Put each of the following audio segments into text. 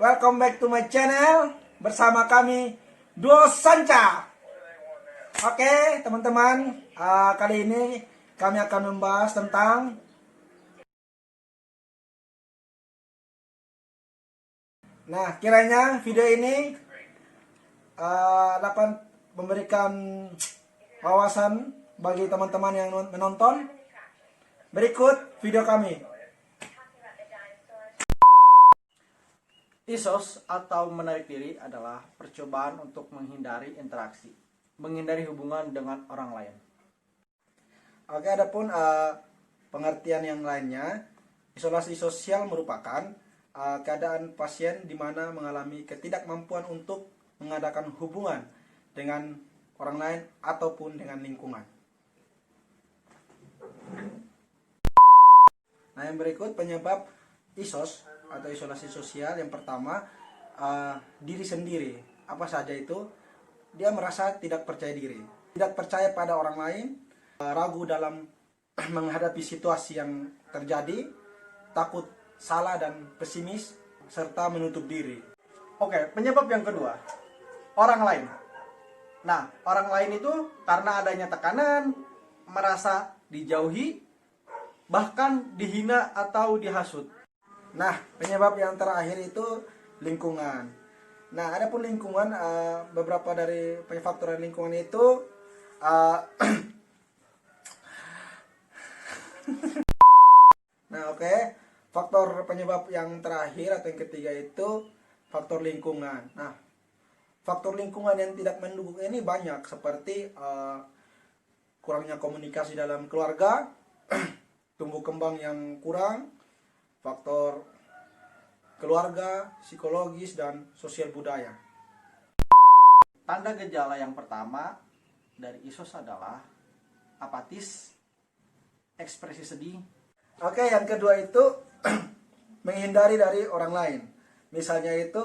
welcome back to my channel. Bersama kami Duo Sanca. Oke teman-teman, kali ini kami akan membahas tentang kiranya video ini dapat memberikan wawasan bagi teman-teman yang menonton. Berikut video kami. Isos atau menarik diri adalah percobaan untuk menghindari interaksi, menghindari hubungan dengan orang lain. Oke, adapun pengertian yang lainnya, isolasi sosial merupakan keadaan pasien di mana mengalami ketidakmampuan untuk mengadakan hubungan dengan orang lain ataupun dengan lingkungan. Nah, yang berikut penyebab isos atau isolasi sosial. Yang pertama, diri sendiri. Apa saja itu? Dia merasa tidak percaya diri, tidak percaya pada orang lain, ragu dalam menghadapi situasi yang terjadi, takut salah dan pesimis, serta menutup diri. Oke, penyebab yang kedua, orang lain. Nah, orang lain itu karena adanya tekanan, merasa dijauhi, bahkan dihina atau dihasut. Nah, penyebab yang terakhir itu lingkungan. Nah, adapun lingkungan, beberapa dari faktor lingkungan itu faktor penyebab yang terakhir atau yang ketiga itu faktor lingkungan. Nah, faktor lingkungan yang tidak mendukung ini banyak, seperti kurangnya komunikasi dalam keluarga, tumbuh kembang yang kurang, faktor keluarga, psikologis, dan sosial budaya. Tanda gejala yang pertama dari isos adalah apatis, ekspresi sedih. Oke, yang kedua itu menghindari dari orang lain. Misalnya itu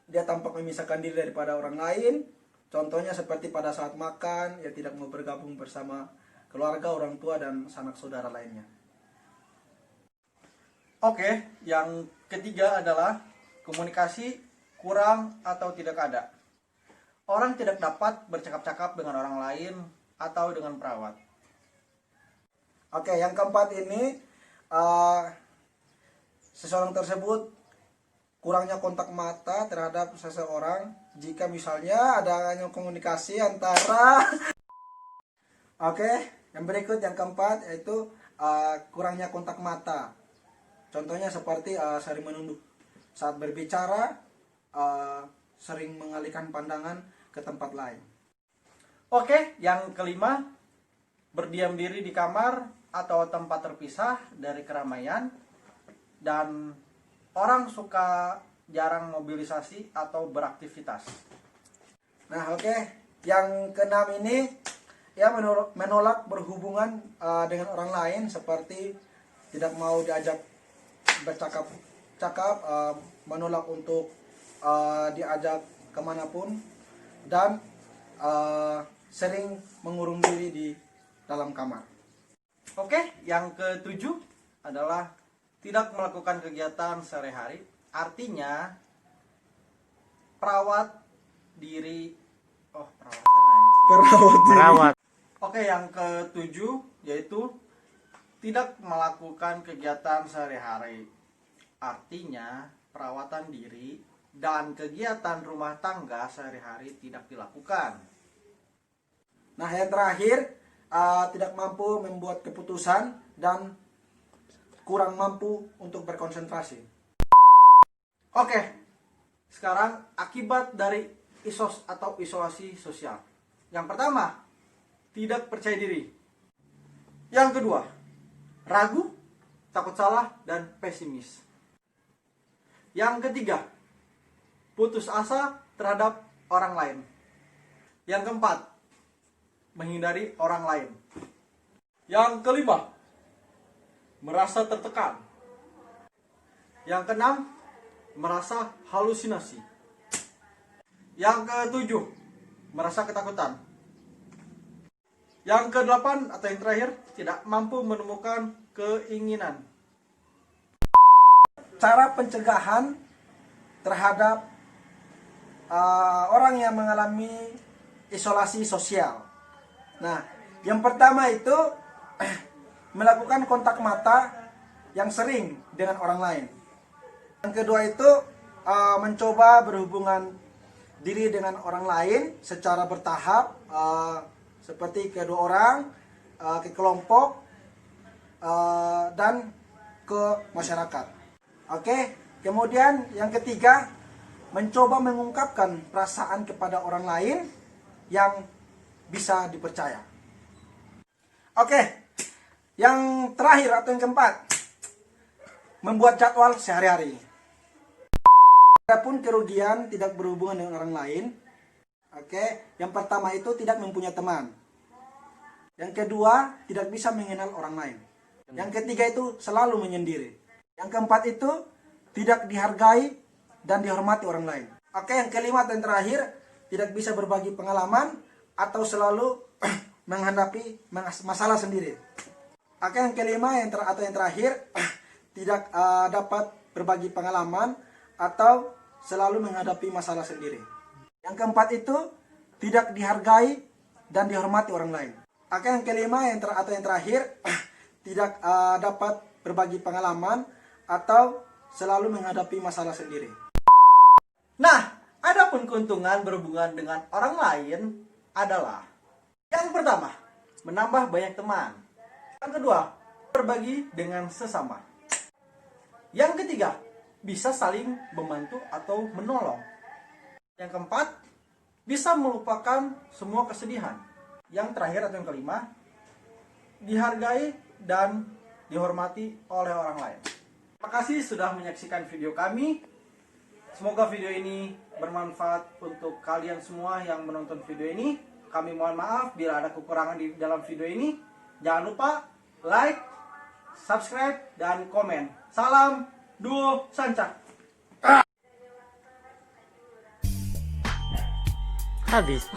dia tampak memisahkan diri daripada orang lain. Contohnya seperti pada saat makan, dia tidak mau bergabung bersama keluarga, orang tua, dan sanak saudara lainnya. Oke, yang ketiga adalah komunikasi kurang atau tidak ada. Orang tidak dapat bercakap-cakap dengan orang lain atau dengan perawat. Oke, yang keempat ini seseorang tersebut kurangnya kontak mata terhadap seseorang jika misalnya adanya komunikasi antara yang berikut yang keempat yaitu kurangnya kontak mata. Contohnya seperti sering menunduk saat berbicara, sering mengalihkan pandangan ke tempat lain. Oke, yang kelima, berdiam diri di kamar atau tempat terpisah dari keramaian, dan orang suka jarang mobilisasi atau beraktivitas. Nah, yang keenam ini ya menolak berhubungan dengan orang lain, seperti tidak mau diajak bercakap-cakap, menolak untuk diajak kemanapun, dan sering mengurung diri di dalam kamar. Oke, yang ketujuh adalah tidak melakukan kegiatan sehari-hari. Artinya perawat diri. Perawat. Oke, yang ketujuh yaitu tidak melakukan kegiatan sehari-hari. Artinya perawatan diri dan kegiatan rumah tangga sehari-hari tidak dilakukan. Nah, yang terakhir, tidak mampu membuat keputusan dan kurang mampu untuk berkonsentrasi. Oke, sekarang akibat dari isos atau isolasi sosial. Yang pertama, tidak percaya diri. Yang kedua, ragu, takut salah, dan pesimis. Yang ketiga, putus asa terhadap orang lain. Yang keempat, menghindari orang lain. Yang kelima, merasa tertekan. Yang keenam, merasa halusinasi. Yang ketujuh, merasa ketakutan. Yang kedelapan atau yang terakhir, tidak mampu menemukan keinginan. cara pencegahan terhadap orang yang mengalami isolasi sosial. Nah, yang pertama itu melakukan kontak mata yang sering dengan orang lain. Yang kedua itu mencoba berhubungan diri dengan orang lain secara bertahap, seperti kedua orang, ke kelompok, dan ke masyarakat. Oke, kemudian yang ketiga, mencoba mengungkapkan perasaan kepada orang lain yang bisa dipercaya. Oke, yang terakhir atau yang keempat, membuat jadwal sehari-hari. Adapun kerugian tidak berhubungan dengan orang lain. Oke, yang pertama itu tidak mempunyai teman. Yang kedua, tidak bisa mengenal orang lain. Yang ketiga itu selalu menyendiri. Yang keempat itu tidak dihargai dan dihormati orang lain. Oke, yang kelima dan terakhir, tidak bisa berbagi pengalaman atau selalu menghadapi masalah sendiri. Oke, yang kelima atau yang terakhir, tidak dapat berbagi pengalaman atau selalu menghadapi masalah sendiri. Yang keempat itu tidak dihargai dan dihormati orang lain. Oke, yang kelima atau yang terakhir, tidak dapat berbagi pengalaman atau selalu menghadapi masalah sendiri. Nah, adapun keuntungan berhubungan dengan orang lain adalah: yang pertama, menambah banyak teman. Yang kedua, berbagi dengan sesama. Yang ketiga, bisa saling membantu atau menolong. Yang keempat, bisa melupakan semua kesedihan. Yang terakhir atau yang kelima, dihargai dan dihormati oleh orang lain. Terima kasih sudah menyaksikan video kami. Semoga video ini bermanfaat untuk kalian semua yang menonton video ini. Kami mohon maaf bila ada kekurangan di dalam video ini. Jangan lupa like, subscribe, dan komen. Salam Duo Sanca. Habis.